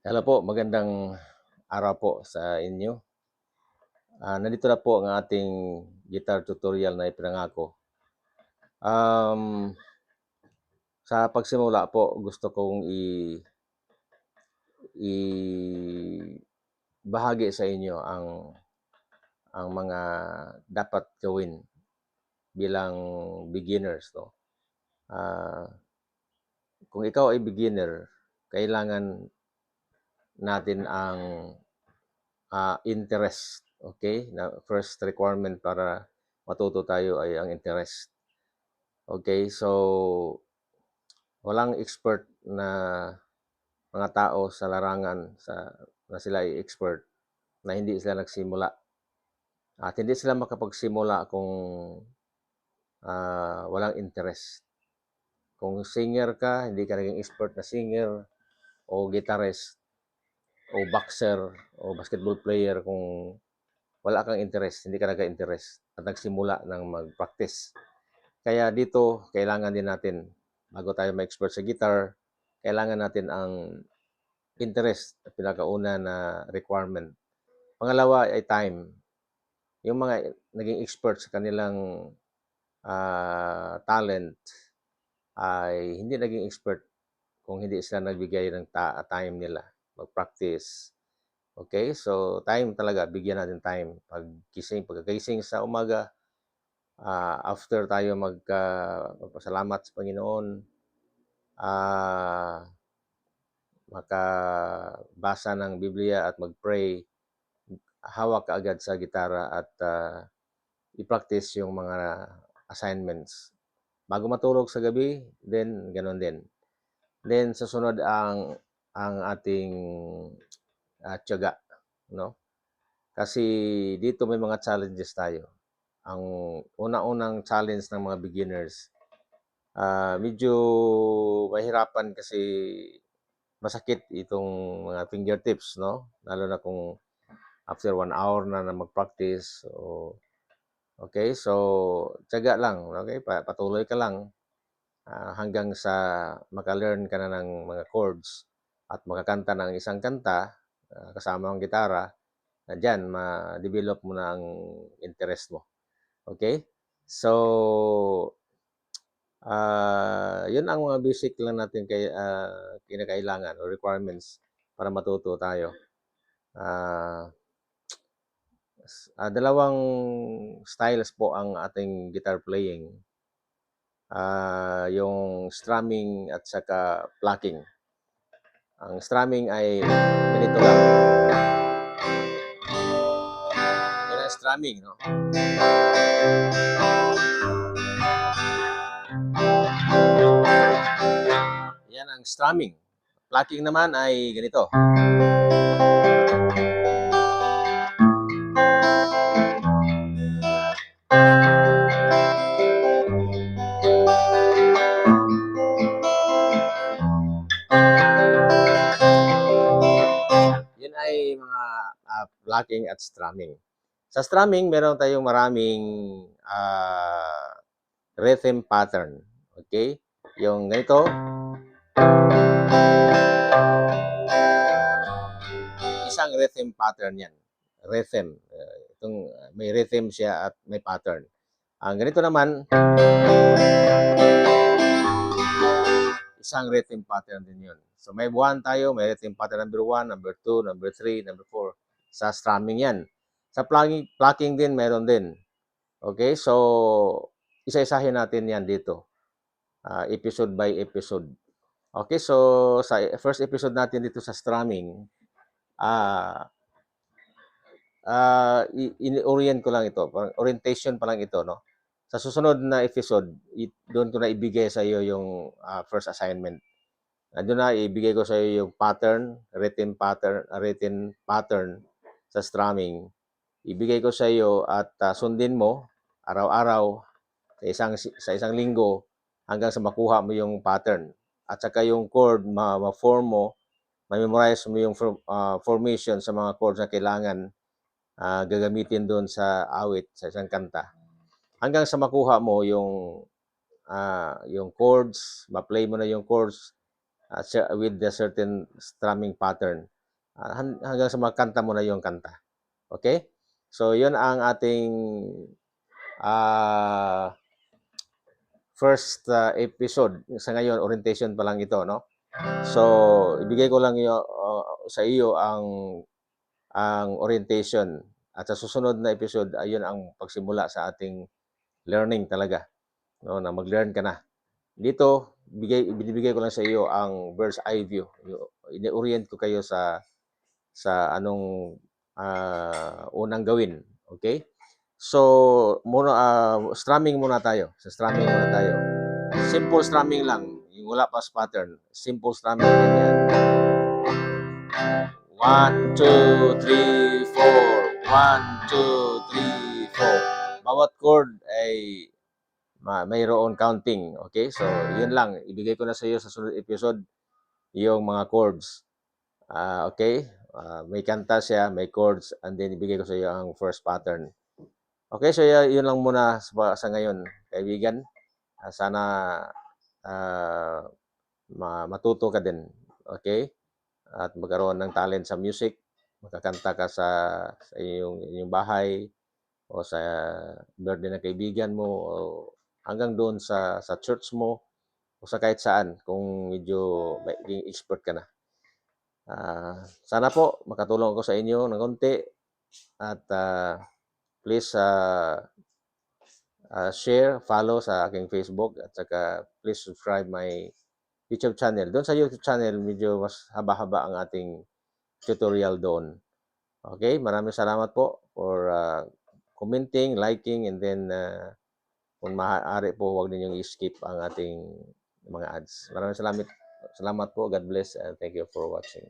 Hello po, magandang araw po sa inyo. Nandito na po ang ating guitar tutorial na ipinangako. Sa pagsimula po, gusto kong ibahagi sa inyo ang mga dapat gawin bilang beginners, no? Ah, kung ikaw ay beginner, kailangan natin ang interest, okay? Na first requirement para matuto tayo ay ang interest. Okay, so walang expert na mga tao sa larangan na sila ay expert na hindi sila nagsimula. At hindi sila makapagsimula kung walang interest. Kung singer ka, hindi ka naging expert na singer o guitarist o boxer o basketball player kung wala kang interest, hindi ka nagka-interest at nagsimula ng mag-practice. Kaya dito, kailangan din natin, bago tayo ma-expert sa guitar, kailangan natin ang interest at pinakauna na requirement. Pangalawa ay time. Yung mga naging expert sa kanilang talent ay hindi naging expert kung hindi sila nagbigay ng time nila, mag-practice. Okay? So, time talaga, bigyan natin time. Pagkakising sa umaga, after tayo magpasalamat sa Panginoon, makabasa ng Biblia at mag-pray, hawak ka agad sa gitara at i-practice yung mga assignments. Bago matulog sa gabi, then ganoon din. Then susunod ang ating tiyaga, no? Kasi dito may mga challenges tayo. Ang una-unang challenge ng mga beginners, medyo mahirapan kasi masakit itong mga fingertips, no? Lalo na kung after 1 hour na mag-practice. Okay, so tiyaga lang, okay? Patuloy ka lang hanggang sa maka-learn ka na ng mga chords at makakanta ng isang kanta kasama ang gitara, diyan ma-develop mo na ang interest mo. Okay? So, 'yun ang mga basic lang natin kinakailangan o requirements para matuto tayo. Ah, Dalawang styles po ang ating guitar playing. Yung strumming at saka plucking. Ang strumming ay ganito lang. Yan ang strumming, no? Yan ang strumming. Plucking naman ay ganito. Yun ay mga plucking at strumming. Sa strumming, meron tayong maraming rhythm pattern. Okay? Yung ganito, isang rhythm pattern yan. Rhythm. May rhythm siya at may pattern. Ang ganito naman, isang rhythm pattern din yun. So may 1 tayo, may rhythm pattern number 1, number 2, number 3, number 4. Sa strumming yan. Sa plucking din, meron din. Okay, so isa-isahin natin yan dito. Episode by episode. Okay, so sa first episode natin dito sa strumming, in-orient ko lang ito. Parang orientation pa lang ito, no? Sa susunod na episode, doon ko na ibigay sa iyo yung first assignment. Doon na ibigay ko sa iyo yung pattern, written pattern sa strumming. Ibigay ko sa iyo at sundin mo araw-araw sa isang linggo hanggang sa makuha mo yung pattern. At saka yung chord, ma-form mo, ma-memorize mo yung formation sa mga chords na kailangan gagamitin doon sa awit, sa isang kanta. Hanggang sa makuha mo yung chords, ma-play mo na yung chords with the certain strumming pattern. Hanggang sa makanta mo na yung kanta. Okay? So, yun ang ating uh, first episode. Sa ngayon, orientation pa lang ito, no? So, ibigay ko lang sa iyo ang orientation. At sa susunod na episode, ayun ang pagsimula sa ating learning talaga, no? Na mag-learn ka na. Dito, binibigay ko lang sa iyo ang bird's eye view. Ini-orient ko kayo sa anong unang gawin. Okay? So, strumming muna tayo. Sa strumming muna tayo. Simple strumming lang. Yung wala pa pattern. Simple strumming lang yan. 1, 2, 3, 4. 1, 2, 3, 4. Bawat chord ay mayroon counting. Okay? So, yun lang. Ibigay ko na sa iyo sa sunod episode yung mga chords. Okay? May kanta siya, may chords, and then ibigay ko sa iyo ang first pattern. Okay, so yun lang muna sa ngayon, kaibigan. Sana matuto ka din. Okay? At magkaroon ng talent sa music. Makakanta ka sa iyong bahay o sa birthday ng kaibigan mo o hanggang doon sa church mo o sa kahit saan kung medyo maging expert ka na. Sana po makatulong ako sa inyo ng konti at please share, follow sa aking Facebook at saka please subscribe my YouTube channel. Doon sa YouTube channel, medyo mas haba-haba ang ating tutorial doon. Okay, maraming salamat po for commenting, liking, and then kung maaari po, huwag ninyong i-skip ang ating mga ads. Maraming salamat po. God bless and thank you for watching.